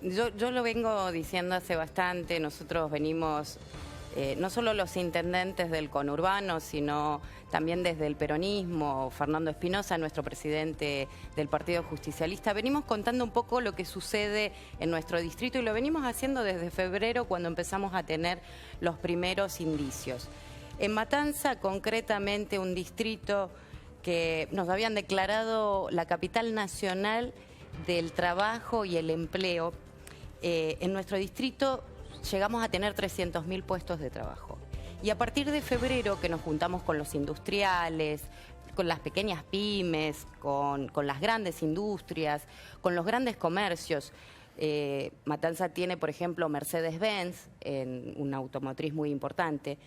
Yo lo vengo diciendo hace bastante. Nosotros venimos, no solo los intendentes del conurbano, sino también desde el peronismo, Fernando Espinosa, nuestro presidente del Partido Justicialista, venimos contando un poco lo que sucede en nuestro distrito y lo venimos haciendo desde febrero, cuando empezamos a tener los primeros indicios. En Matanza, concretamente, un distrito que nos habían declarado la capital nacional del trabajo y el empleo. En nuestro distrito llegamos a tener 300.000 puestos de trabajo. Y a partir de febrero, que nos juntamos con los industriales, con las pequeñas pymes, con las grandes industrias, con los grandes comercios. Matanza tiene, por ejemplo, Mercedes-Benz, una automotriz muy importante,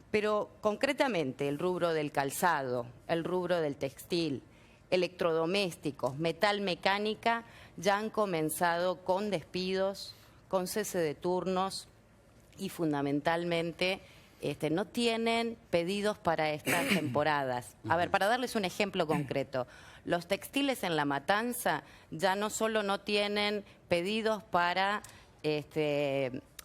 pero concretamente el rubro del calzado, el rubro del textil, electrodomésticos, metal mecánica, ya han comenzado con despidos, con cese de turnos y fundamentalmente no tienen pedidos para estas temporadas. A ver, para darles un ejemplo concreto, los textiles en La Matanza ya no solo no tienen pedidos para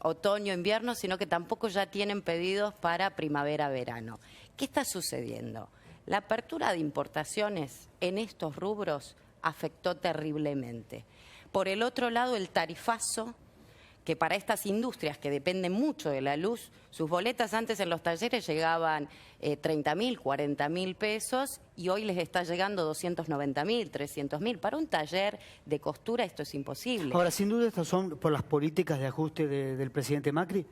otoño, invierno, sino que tampoco ya tienen pedidos para primavera, verano. ¿Qué está sucediendo? La apertura de importaciones en estos rubros afectó terriblemente. Por el otro lado, el tarifazo, que para estas industrias que dependen mucho de la luz, sus boletas antes en los talleres llegaban 30.000, 40.000 pesos y hoy les está llegando 290.000, 300.000. Para un taller de costura esto es imposible. Ahora, sin duda, estas son por las políticas de ajuste del presidente Macri.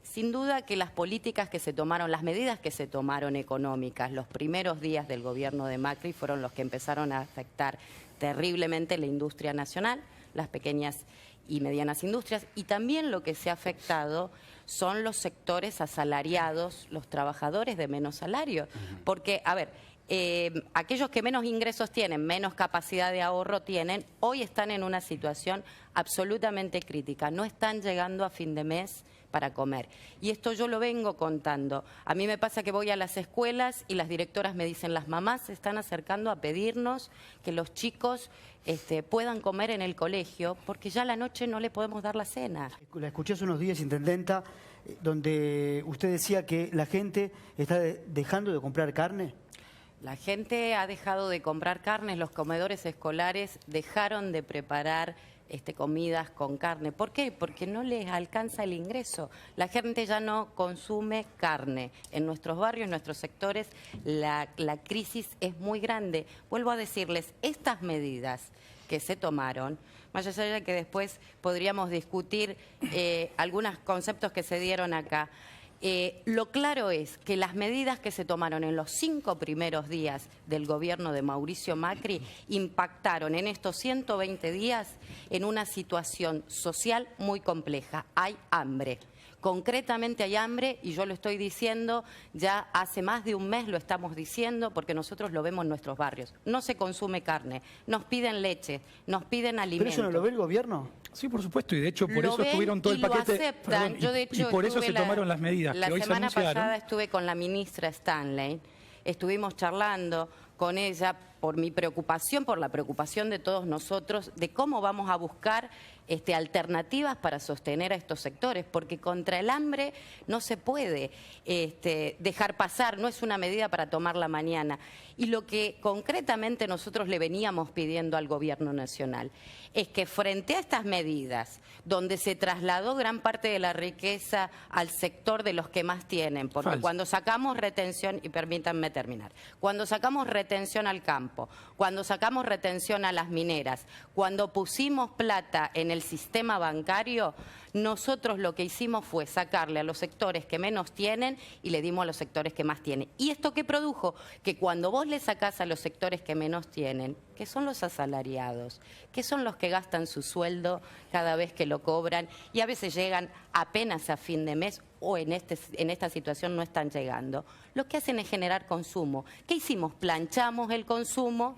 Sin duda que las políticas que se tomaron, las medidas que se tomaron económicas los primeros días del gobierno de Macri fueron los que empezaron a afectar terriblemente la industria nacional, las pequeñas y medianas industrias, y también lo que se ha afectado son los sectores asalariados, los trabajadores de menos salario. Porque, a ver, aquellos que menos ingresos tienen, menos capacidad de ahorro tienen, hoy están en una situación absolutamente crítica. No están llegando a fin de mes para comer. Y esto yo lo vengo contando. A mí me pasa que voy a las escuelas y las directoras me dicen, las mamás se están acercando a pedirnos que los chicos puedan comer en el colegio, porque ya a la noche no le podemos dar la cena. La escuché hace unos días, intendenta, donde usted decía que la gente está dejando de comprar carne. La gente ha dejado de comprar carnes, los comedores escolares dejaron de preparar comidas con carne. ¿Por qué? Porque no les alcanza el ingreso. La gente ya no consume carne. En nuestros barrios, en nuestros sectores, la crisis es muy grande. Vuelvo a decirles, estas medidas que se tomaron, más allá de que después podríamos discutir algunos conceptos que se dieron acá, lo claro es que las medidas que se tomaron en los 5 primeros días del gobierno de Mauricio Macri impactaron en estos 120 días en una situación social muy compleja. Hay hambre. Concretamente hay hambre y yo lo estoy diciendo, ya hace más de un mes lo estamos diciendo porque nosotros lo vemos en nuestros barrios. No se consume carne, nos piden leche, nos piden alimentos. ¿Pero eso no lo ve el gobierno? Sí, por supuesto, y de hecho por eso estuvieron todo el paquete. Perdón, yo de hecho y por eso se tomaron las medidas que hoy se anunciaron. La semana pasada estuve con la ministra Stanley, estuvimos charlando con ella por mi preocupación, por la preocupación de todos nosotros, de cómo vamos a buscar alternativas para sostener a estos sectores, porque contra el hambre no se puede dejar pasar, no es una medida para tomarla mañana. Y lo que concretamente nosotros le veníamos pidiendo al Gobierno Nacional es que frente a estas medidas, donde se trasladó gran parte de la riqueza al sector de los que más tienen, porque cuando sacamos retención, y permítanme terminar, cuando sacamos retención al campo, cuando sacamos retención a las mineras, cuando pusimos plata en el sistema bancario, nosotros lo que hicimos fue sacarle a los sectores que menos tienen y le dimos a los sectores que más tienen. ¿Y esto qué produjo? Que cuando vos le sacás a los sectores que menos tienen, que son los asalariados, que son los que gastan su sueldo cada vez que lo cobran y a veces llegan apenas a fin de mes o en esta situación no están llegando, lo que hacen es generar consumo. ¿Qué hicimos? Planchamos el consumo,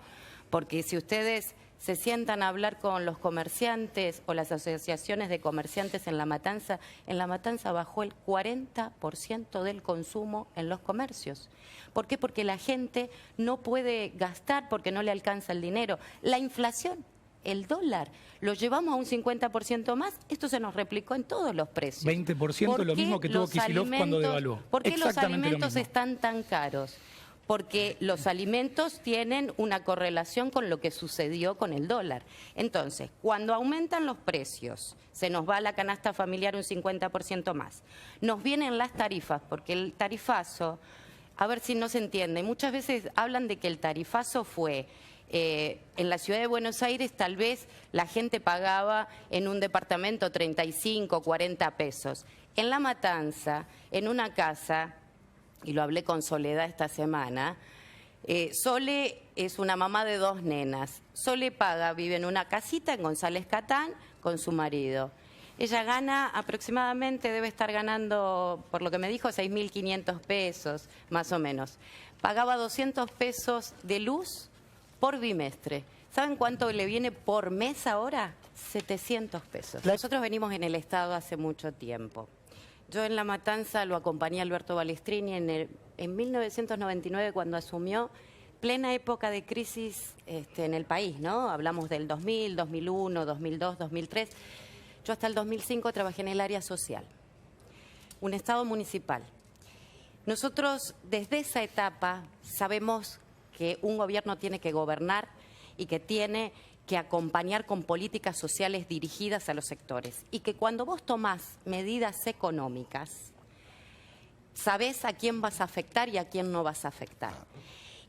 porque si ustedes se sientan a hablar con los comerciantes o las asociaciones de comerciantes en La Matanza bajó el 40% del consumo en los comercios. ¿Por qué? Porque la gente no puede gastar porque no le alcanza el dinero. La inflación el dólar. Lo llevamos a un 50% más, esto se nos replicó en todos los precios. 20% lo mismo que tuvo Kicillof cuando devaluó. ¿Por qué los alimentos están tan caros? Porque los alimentos tienen una correlación con lo que sucedió con el dólar. Entonces, cuando aumentan los precios, se nos va a la canasta familiar un 50% más. Nos vienen las tarifas, porque el tarifazo, a ver si no se entiende, muchas veces hablan de que el tarifazo fue... en la ciudad de Buenos Aires tal vez la gente pagaba en un departamento 35, 40 pesos. En La Matanza, en una casa, y lo hablé con Soledad esta semana, Sole es una mamá de 2 nenas. Sole vive en una casita en González Catán con su marido. Ella gana aproximadamente, debe estar ganando, por lo que me dijo, 6.500 pesos, más o menos. Pagaba 200 pesos de luz por bimestre. ¿Saben cuánto le viene por mes ahora? 700 pesos. Nosotros venimos en el Estado hace mucho tiempo. Yo en La Matanza lo acompañé a Alberto Balestrini en 1999 cuando asumió, plena época de crisis en el país, ¿no? Hablamos del 2000, 2001, 2002, 2003. Yo hasta el 2005 trabajé en el área social, un Estado municipal. Nosotros desde esa etapa sabemos que un gobierno tiene que gobernar y que tiene que acompañar con políticas sociales dirigidas a los sectores. Y que cuando vos tomás medidas económicas, sabés a quién vas a afectar y a quién no vas a afectar.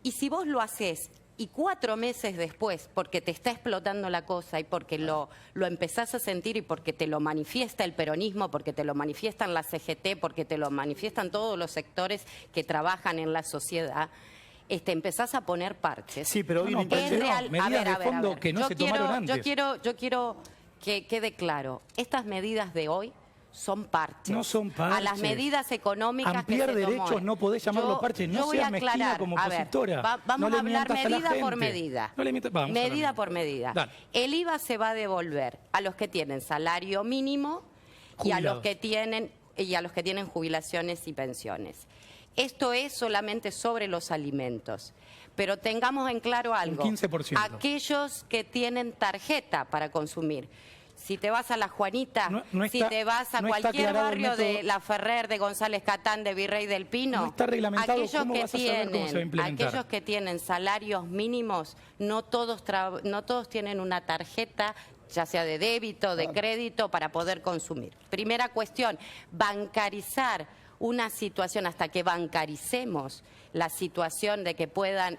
Y si vos lo haces y 4 meses después, porque te está explotando la cosa y porque lo empezás a sentir y porque te lo manifiesta el peronismo, porque te lo manifiestan la CGT, porque te lo manifiestan todos los sectores que trabajan en la sociedad, empezás a poner parches. Sí, pero hoy medidas de fondo que no se tomaron antes. Yo quiero que quede claro, estas medidas de hoy son parches. No son parches. A las medidas económicas ampliar que se derechos tomó. no podés llamarlo parches. No seas mezquina como opositora. Vamos a hablar medida por medida. No le mientas, vamos medida por medida. Dale. El IVA se va a devolver a los que tienen salario mínimo y a los que tienen jubilaciones y pensiones. Esto es solamente sobre los alimentos. Pero tengamos en claro algo. Un 15%. Aquellos que tienen tarjeta para consumir. Si te vas a La Juanita, si te vas a cualquier barrio de La Ferrer, de González Catán, de Virrey del Pino, no está reglamentado cómo vas a saber cómo se va a implementar. Aquellos que tienen salarios mínimos, no todos tienen una tarjeta, ya sea de débito, de crédito, para poder consumir. Primera cuestión, bancarizar una situación, hasta que bancaricemos la situación de que puedan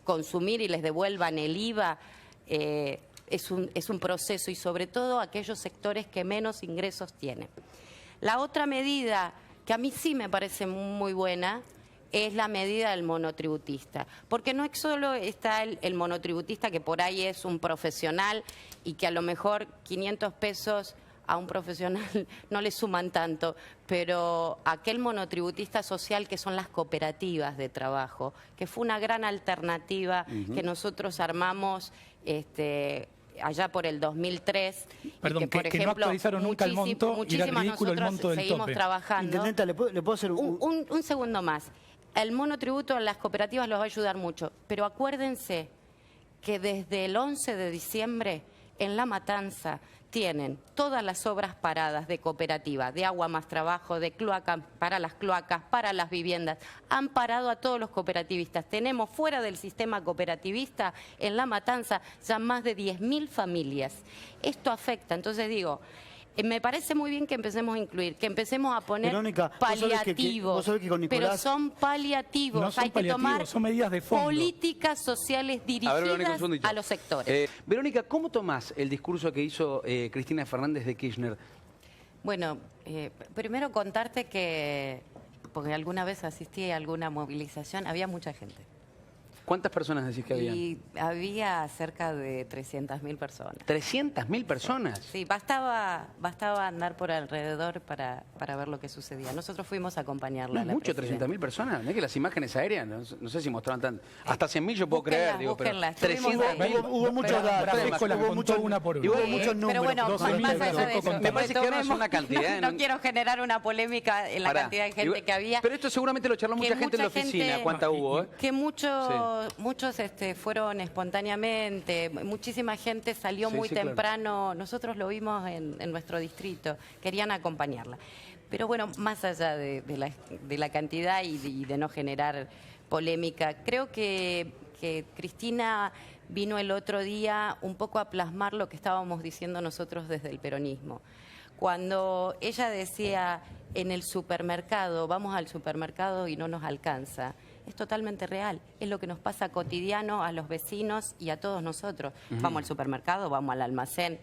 consumir y les devuelvan el IVA, es un proceso, y sobre todo aquellos sectores que menos ingresos tienen. La otra medida, que a mí sí me parece muy buena, es la medida del monotributista. Porque no solo está el monotributista, que por ahí es un profesional y que a lo mejor 500 pesos a un profesional no le suman tanto, pero aquel monotributista social que son las cooperativas de trabajo, que fue una gran alternativa que nosotros armamos allá por el 2003. Perdón, y que, por ejemplo, no actualizaron nunca el monto y era ridículo el monto del tope. Seguimos trabajando. Intendenta, ¿le puedo hacer un segundo más? El monotributo a las cooperativas los va a ayudar mucho, pero acuérdense que desde el 11 de diciembre en La Matanza tienen todas las obras paradas de cooperativa, de agua más trabajo, de cloacas, para las cloacas, para las viviendas. Han parado a todos los cooperativistas. Tenemos fuera del sistema cooperativista en La Matanza ya más de 10.000 familias. Esto afecta, entonces digo, me parece muy bien que empecemos a incluir, que empecemos a poner Verónica, paliativos, vos sabés que con Nicolás, pero son paliativos. No son hay que paliativos, tomar son medidas de fondo. Políticas sociales dirigidas a los sectores. Verónica, ¿cómo tomás el discurso que hizo Cristina Fernández de Kirchner? Bueno, primero contarte que, porque alguna vez asistí a alguna movilización, había mucha gente. ¿Cuántas personas decís que había? Y había cerca de 300.000 personas. ¿300.000 personas? Sí, bastaba andar por alrededor para ver lo que sucedía. Nosotros fuimos a acompañarla. ¿No es mucho 300.000 personas? ¿No es que las imágenes aéreas, no sé si mostraban tanto? Hasta 100.000 yo puedo creer, digo, pero 300.000. Hubo muchos datos, hubo muchos una por una. Hubo muchos números. Pero bueno, más allá de eso, me parece que ahora es una cantidad. No quiero generar una polémica en la cantidad de gente que había. Pero esto seguramente lo charló mucha gente en la oficina. ¿Cuánta hubo? Que muchos muchos fueron espontáneamente, muchísima gente salió muy temprano, claro. Nosotros lo vimos en nuestro distrito, querían acompañarla. Pero bueno, más allá de la cantidad y de no generar polémica, creo que Cristina vino el otro día un poco a plasmar lo que estábamos diciendo nosotros desde el peronismo. Cuando ella decía en el supermercado, vamos al supermercado y no nos alcanza, es totalmente real. Es lo que nos pasa cotidiano a los vecinos y a todos nosotros. Vamos al supermercado, vamos al almacén,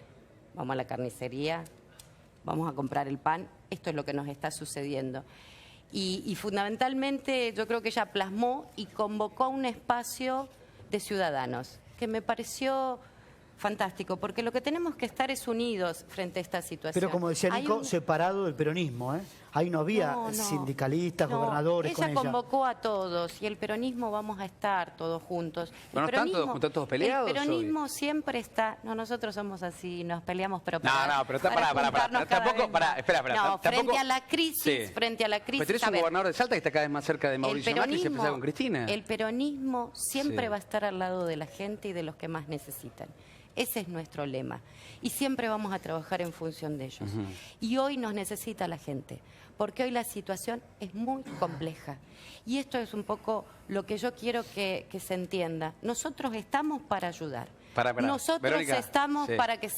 vamos a la carnicería, vamos a comprar el pan. Esto es lo que nos está sucediendo. Y fundamentalmente yo creo que ella plasmó y convocó un espacio de ciudadanos que me pareció fantástico, porque lo que tenemos que estar es unidos frente a esta situación. Pero como decía Nico, separado del peronismo, ¿eh? Ahí no había sindicalistas, gobernadores con ella. Ella convocó a todos y el peronismo vamos a estar todos juntos. ¿No están todos peleados? El peronismo siempre está... No, nosotros somos así, nos peleamos, pero para... No, pero tampoco... No, frente a la crisis, Pero tenés un gobernador de Salta que está cada vez más cerca de Mauricio Macri y se pasa con Cristina. El peronismo siempre va a estar al lado de la gente y de los que más necesitan. Ese es nuestro lema. Y siempre vamos a trabajar en función de ellos. Y hoy nos necesita la gente, porque hoy la situación es muy compleja. Y esto es un poco lo que yo quiero que se entienda. Nosotros estamos para ayudar. Nosotros Verónica, estamos para que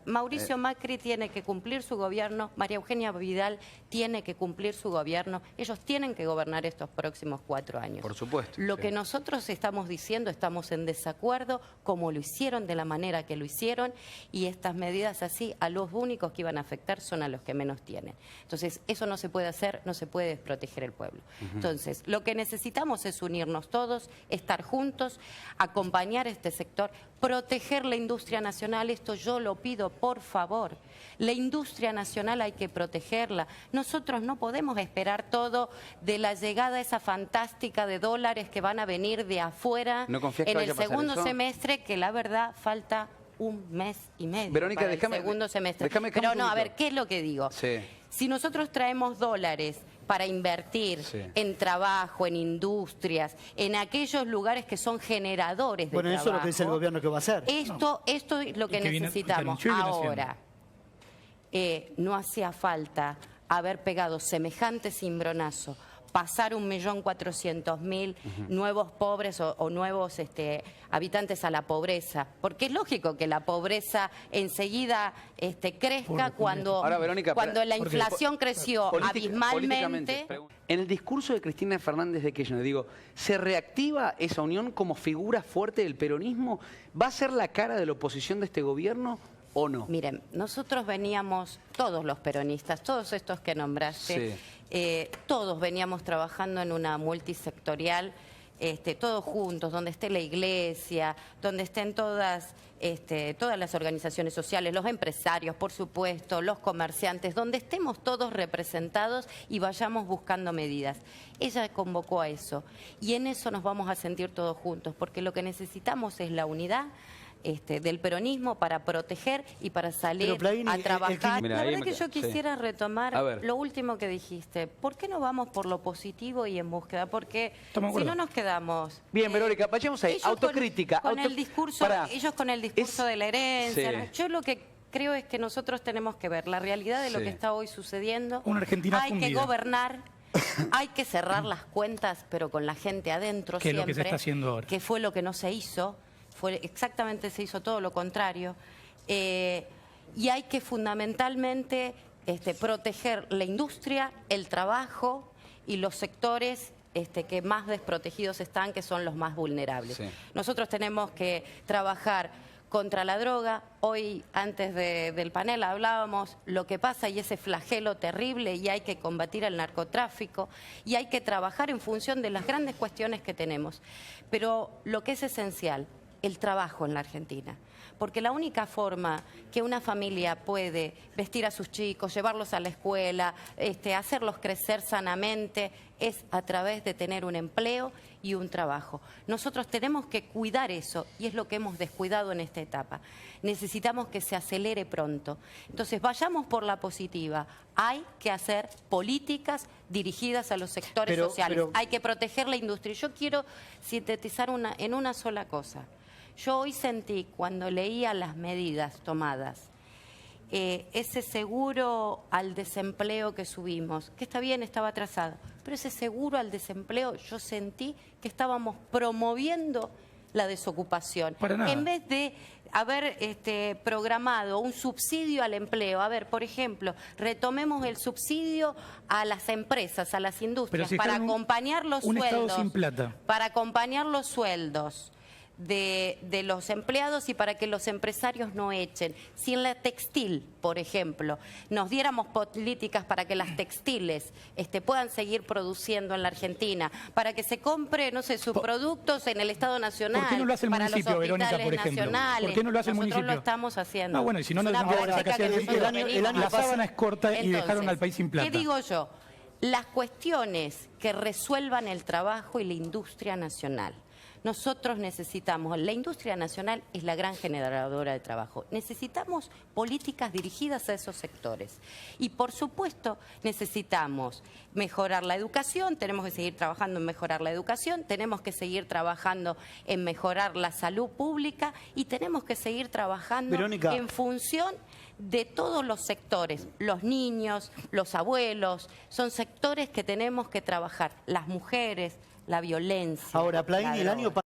Mauricio Macri tiene que cumplir su gobierno, María Eugenia Vidal tiene que cumplir su gobierno, ellos tienen que gobernar estos próximos 4 años. Por supuesto. Lo que nosotros estamos diciendo, estamos en desacuerdo, como lo hicieron, de la manera que lo hicieron, y estas medidas así, a los únicos que iban a afectar son a los que menos tienen. Entonces, eso no se puede hacer, no se puede desproteger el pueblo. Entonces, lo que necesitamos es unirnos todos, estar juntos, acompañar a este sector, proteger la industria nacional, esto yo lo pido, por favor. La industria nacional hay que protegerla. Nosotros no podemos esperar todo de la llegada esa fantástica de dólares que van a venir de afuera en el segundo semestre, que la verdad falta un mes y medio. Verónica, para el segundo semestre. Pero no, a ver, ¿qué es lo que digo? Si nosotros traemos dólares para invertir en trabajo, en industrias, en aquellos lugares que son generadores de trabajo. Bueno, eso es lo que dice el gobierno que va a hacer. Esto es lo que necesitamos. Ahora, no hacía falta haber pegado semejante cimbronazo, pasar 1.400.000 nuevos pobres o nuevos habitantes a la pobreza. Porque es lógico que la pobreza enseguida crezca cuando la inflación creció abismalmente. En el discurso de Cristina Fernández de Kirchner, digo, ¿se reactiva esa unión como figura fuerte del peronismo? ¿Va a ser la cara de la oposición de este gobierno o no? Miren, nosotros veníamos, todos los peronistas, todos estos que nombraste, todos veníamos trabajando en una multisectorial, todos juntos, donde esté la iglesia, donde estén todas las organizaciones sociales, los empresarios, por supuesto, los comerciantes, donde estemos todos representados y vayamos buscando medidas. Ella convocó a eso y en eso nos vamos a sentir todos juntos, porque lo que necesitamos es la unidad del peronismo para proteger y para salir a trabajar. La verdad que yo quisiera retomar lo último que dijiste. ¿Por qué no vamos por lo positivo y en búsqueda? Porque si no nos quedamos... Bien, Verónica, vayamos ahí. Autocrítica. Ellos con el discurso de la herencia. Yo lo que creo es que nosotros tenemos que ver la realidad de lo que está hoy sucediendo. Una Argentina fundida. Hay que gobernar. Hay que cerrar las cuentas, pero con la gente adentro siempre. Que es lo que se está haciendo ahora. Que fue lo que no se hizo. Se hizo todo lo contrario. Y hay que fundamentalmente proteger la industria, el trabajo y los sectores que más desprotegidos están, que son los más vulnerables. Nosotros tenemos que trabajar contra la droga. Hoy, antes del panel, hablábamos lo que pasa y ese flagelo terrible, y hay que combatir el narcotráfico y hay que trabajar en función de las grandes cuestiones que tenemos. Pero lo que es esencial, el trabajo en la Argentina. porque la única forma que una familia puede vestir a sus chicos, llevarlos a la escuela, hacerlos crecer sanamente, es a través de tener un empleo y un trabajo. Nosotros tenemos que cuidar eso y es lo que hemos descuidado en esta etapa. Necesitamos que se acelere pronto. Entonces, vayamos por la positiva. Hay que hacer políticas dirigidas a los sectores sociales. Hay que proteger la industria. Yo quiero sintetizar en una sola cosa. Yo hoy sentí, cuando leía las medidas tomadas, ese seguro al desempleo que subimos, que está bien, estaba atrasado, pero ese seguro al desempleo yo sentí que estábamos promoviendo la desocupación. Para nada. En vez de haber programado un subsidio al empleo. A ver, por ejemplo, retomemos el subsidio a las empresas, a las industrias, para acompañar los sueldos. Estado sin plata. Para acompañar los sueldos de los empleados y para que los empresarios no echen. Si en la textil, por ejemplo, nos diéramos políticas para que las textiles puedan seguir produciendo en la Argentina, para que se compre, no sé, sus productos en el Estado Nacional. ¿Por qué no lo hace el municipio, Verónica, por ejemplo? ¿Por qué no lo hace el municipio? Nosotros lo estamos haciendo. Ah, bueno, y si no nos la sábana es corta. Entonces, y dejaron al país sin plata. ¿Qué digo yo? Las cuestiones que resuelvan el trabajo y la industria nacional. Nosotros necesitamos, la industria nacional es la gran generadora de trabajo, necesitamos políticas dirigidas a esos sectores y por supuesto necesitamos mejorar la educación, tenemos que seguir trabajando en mejorar la educación, tenemos que seguir trabajando en mejorar la salud pública y tenemos que seguir trabajando, Verónica, en función de todos los sectores, los niños, los abuelos, son sectores que tenemos que trabajar, las mujeres, la violencia. Ahora, Plaín, el año pasado